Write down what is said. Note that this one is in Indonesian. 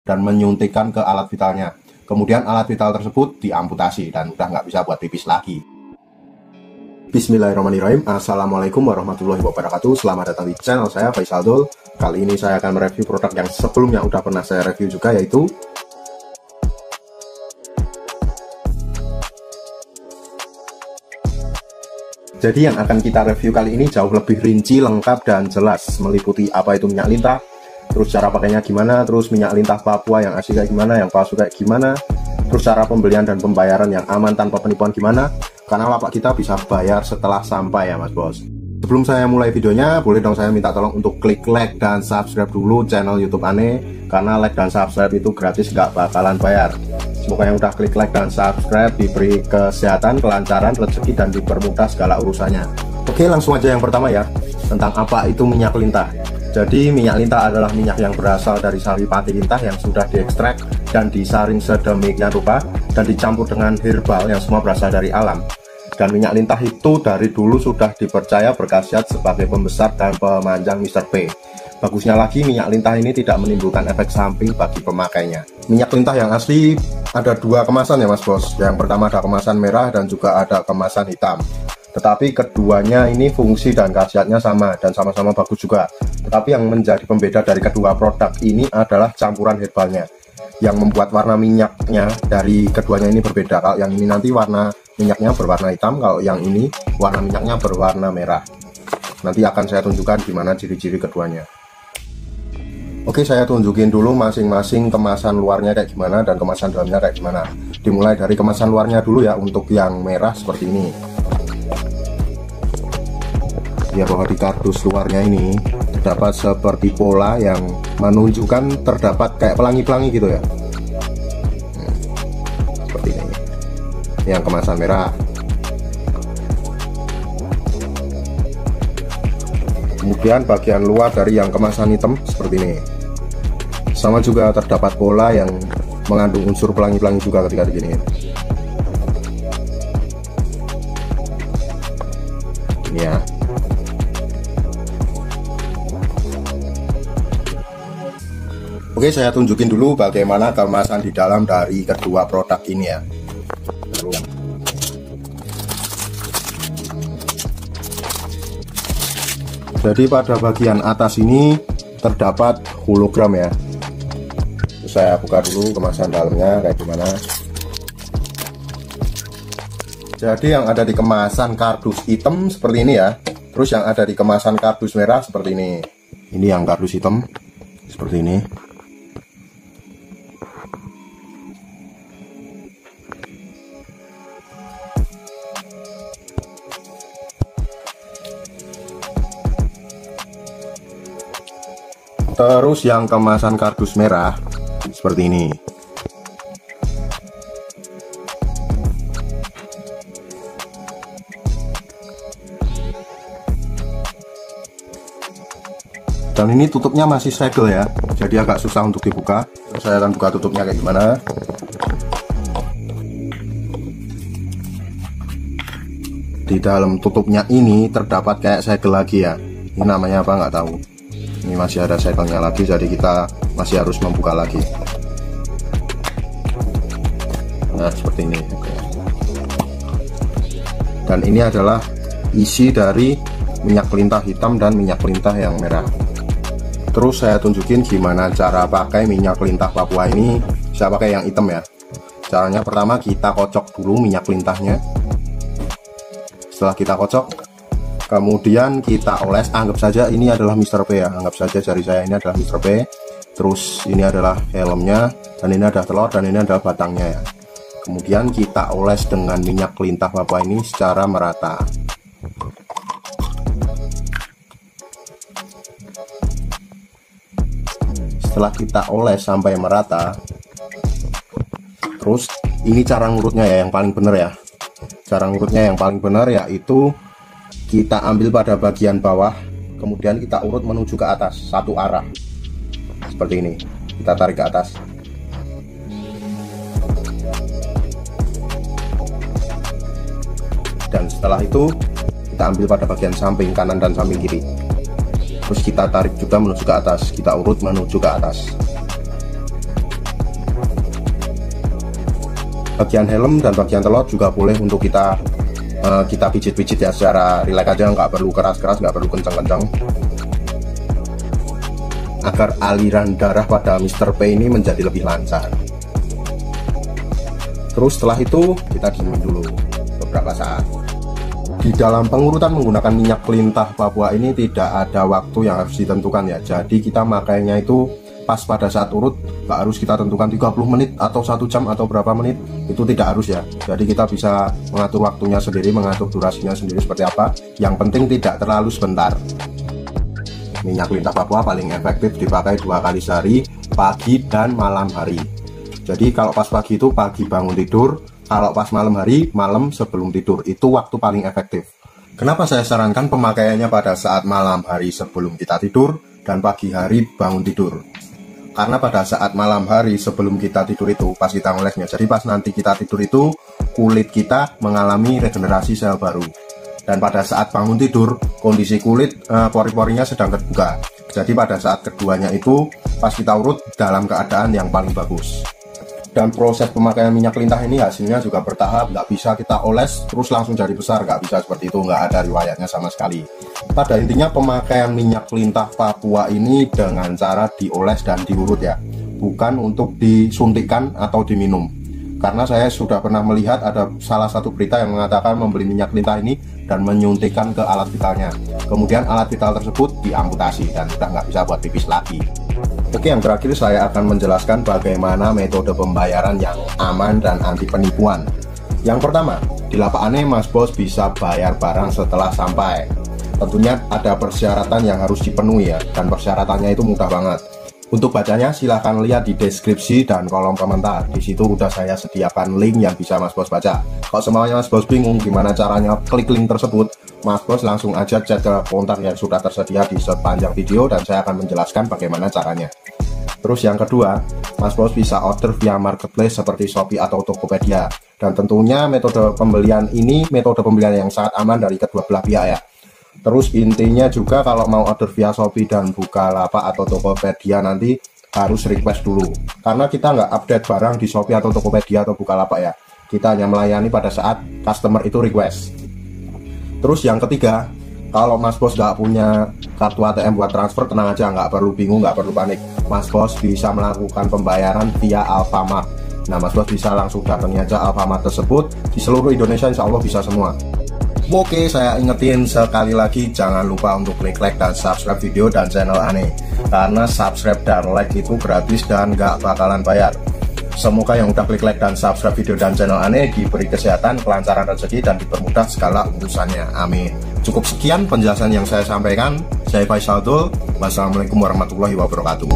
dan menyuntikkan ke alat vitalnya. Kemudian alat vital tersebut diamputasi dan udah nggak bisa buat pipis lagi. Bismillahirrahmanirrahim. Assalamualaikum warahmatullahi wabarakatuh. Selamat datang di channel saya, Faisal Dul. Kali ini saya akan mereview produk yang sebelumnya udah pernah saya review juga, yaitu jadi yang akan kita review kali ini jauh lebih rinci, lengkap, dan jelas, meliputi apa itu minyak lintah, terus cara pakainya gimana, terus minyak lintah Papua yang asli kayak gimana, yang palsu kayak gimana, terus cara pembelian dan pembayaran yang aman tanpa penipuan gimana, karena lapak kita bisa bayar setelah sampai ya Mas Bos. Sebelum saya mulai videonya, boleh dong saya minta tolong untuk klik like dan subscribe dulu channel YouTube Ane, karena like dan subscribe itu gratis, gak bakalan bayar. Semoga yang udah klik like dan subscribe diberi kesehatan, kelancaran, rezeki, dan dipermudah segala urusannya. Oke, langsung aja yang pertama ya, tentang apa itu minyak lintah. Jadi minyak lintah adalah minyak yang berasal dari sari pati lintah yang sudah diekstrak dan disaring sedemikian rupa dan dicampur dengan herbal yang semua berasal dari alam. Dan minyak lintah itu dari dulu sudah dipercaya berkhasiat sebagai pembesar dan pemanjang Mr. P. Bagusnya lagi, minyak lintah ini tidak menimbulkan efek samping bagi pemakainya. Minyak lintah yang asli ada dua kemasan ya Mas Bos. Yang pertama ada kemasan merah dan juga ada kemasan hitam. Tetapi keduanya ini fungsi dan khasiatnya sama dan sama-sama bagus juga. Tetapi yang menjadi pembeda dari kedua produk ini adalah campuran herbalnya, yang membuat warna minyaknya dari keduanya ini berbeda. Kalau yang ini nanti warna minyaknya berwarna hitam, kalau yang ini warna minyaknya berwarna merah. Nanti akan saya tunjukkan gimana ciri-ciri keduanya. Oke, saya tunjukin dulu masing-masing kemasan luarnya kayak gimana dan kemasan dalamnya kayak gimana. Dimulai dari kemasan luarnya dulu ya, untuk yang merah seperti ini. Ya, bahwa di kardus luarnya ini terdapat seperti pola yang menunjukkan terdapat kayak pelangi-pelangi gitu ya. Seperti ini. Yang kemasan merah. Kemudian bagian luar dari yang kemasan hitam seperti ini. Sama juga terdapat pola yang mengandung unsur pelangi-pelangi juga ketika diginiin. Ini ya. Oke, saya tunjukin dulu bagaimana kemasan di dalam dari kedua produk ini ya. Jadi pada bagian atas ini terdapat hologram ya. Saya buka dulu kemasan dalamnya kayak gimana. Jadi yang ada di kemasan kardus hitam seperti ini ya. Terus yang ada di kemasan kardus merah seperti ini. Ini yang kardus hitam seperti ini. Terus yang kemasan kardus merah seperti ini. Dan ini tutupnya masih segel ya, jadi agak susah untuk dibuka. Saya akan buka tutupnya kayak gimana. Di dalam tutupnya ini terdapat kayak segel lagi ya. Ini namanya apa nggak tahu. Ini masih ada segelnya lagi, jadi kita masih harus membuka lagi. Nah, seperti ini. Dan ini adalah isi dari minyak lintah hitam dan minyak lintah yang merah. Terus saya tunjukin gimana cara pakai minyak lintah Papua ini. Saya pakai yang hitam ya. Caranya pertama kita kocok dulu minyak lintahnya. Setelah kita kocok, kemudian kita oles. Anggap saja ini adalah Mr. P ya. Anggap saja jari saya ini adalah Mr. P. Terus ini adalah helmnya, dan ini ada telur, dan ini adalah batangnya ya. Kemudian kita oles dengan minyak lintah Papua ini secara merata. Setelah kita oles sampai merata, terus ini cara ngurutnya ya yang paling benar ya. Cara ngurutnya yang paling benar yaitu kita ambil pada bagian bawah, kemudian kita urut menuju ke atas satu arah seperti ini. Kita tarik ke atas. Dan setelah itu kita ambil pada bagian samping kanan dan samping kiri. Terus kita tarik juga menuju ke atas, kita urut menuju ke atas. Bagian helm dan bagian telot juga boleh untuk kita pijit-pijit ya, secara rileks aja, nggak perlu keras-keras, nggak perlu kencang-kencang, agar aliran darah pada Mr. P ini menjadi lebih lancar. Terus setelah itu kita diemin dulu beberapa saat. Di dalam pengurutan menggunakan minyak lintah Papua ini tidak ada waktu yang harus ditentukan ya. Jadi kita makainya itu pas pada saat urut, nggak harus kita tentukan 30 menit atau 1 jam atau berapa menit, itu tidak harus ya. Jadi kita bisa mengatur waktunya sendiri, mengatur durasinya sendiri seperti apa. Yang penting tidak terlalu sebentar. Minyak lintah Papua paling efektif dipakai 2 kali sehari, pagi dan malam hari. Jadi kalau pas pagi itu pagi bangun tidur, kalau pas malam hari, malam sebelum tidur, itu waktu paling efektif. Kenapa saya sarankan pemakaiannya pada saat malam hari sebelum kita tidur dan pagi hari bangun tidur? Karena pada saat malam hari sebelum kita tidur itu, pas kita ngolesnya, jadi pas nanti kita tidur itu, kulit kita mengalami regenerasi sel baru. Dan pada saat bangun tidur, kondisi kulit, pori-porinya sedang terbuka. Jadi pada saat keduanya itu, pas kita urut dalam keadaan yang paling bagus. Dan proses pemakaian minyak lintah ini hasilnya juga bertahap, nggak bisa kita oles terus langsung jadi besar, nggak bisa seperti itu, nggak ada riwayatnya sama sekali. Pada intinya pemakaian minyak lintah Papua ini dengan cara dioles dan diurut ya, bukan untuk disuntikkan atau diminum. Karena saya sudah pernah melihat ada salah satu berita yang mengatakan membeli minyak lintah ini dan menyuntikkan ke alat vitalnya. Kemudian alat vital tersebut diamputasi dan sudah nggak bisa buat pipis lagi. Oke, yang terakhir saya akan menjelaskan bagaimana metode pembayaran yang aman dan anti penipuan. Yang pertama, di Lapak Ane Mas Bos bisa bayar barang setelah sampai. Tentunya ada persyaratan yang harus dipenuhi ya, dan persyaratannya itu mudah banget. Untuk bacanya silahkan lihat di deskripsi dan kolom komentar. Di situ udah saya sediakan link yang bisa Mas Bos baca. Kalau semuanya Mas Bos bingung gimana caranya klik link tersebut, Mas Bos langsung aja chat ke kontak yang sudah tersedia di sepanjang video dan saya akan menjelaskan bagaimana caranya. Terus yang kedua, Mas Bos bisa order via marketplace seperti Shopee atau Tokopedia. Dan tentunya metode pembelian ini metode pembelian yang sangat aman dari kedua belah pihak ya. Terus intinya juga kalau mau order via Shopee dan Bukalapak atau Tokopedia nanti harus request dulu. Karena kita nggak update barang di Shopee atau Tokopedia atau Bukalapak ya. Kita hanya melayani pada saat customer itu request. Terus yang ketiga, kalau Mas Bos nggak punya kartu ATM buat transfer, tenang aja, nggak perlu bingung, nggak perlu panik. Mas Bos bisa melakukan pembayaran via Alfamart. Nah, Mas Bos bisa langsung datangi aja Alfamart tersebut di seluruh Indonesia, insya Allah bisa semua. Oke, saya ingetin sekali lagi, jangan lupa untuk klik like dan subscribe video dan channel Ane. Karena subscribe dan like itu gratis dan nggak bakalan bayar. Semoga yang udah klik like dan subscribe video dan channel Ane diberi kesehatan, kelancaran rezeki, dan dipermudah segala urusannya. Amin. Cukup sekian penjelasan yang saya sampaikan. Saya Faisal Dul. Wassalamualaikum warahmatullahi wabarakatuh.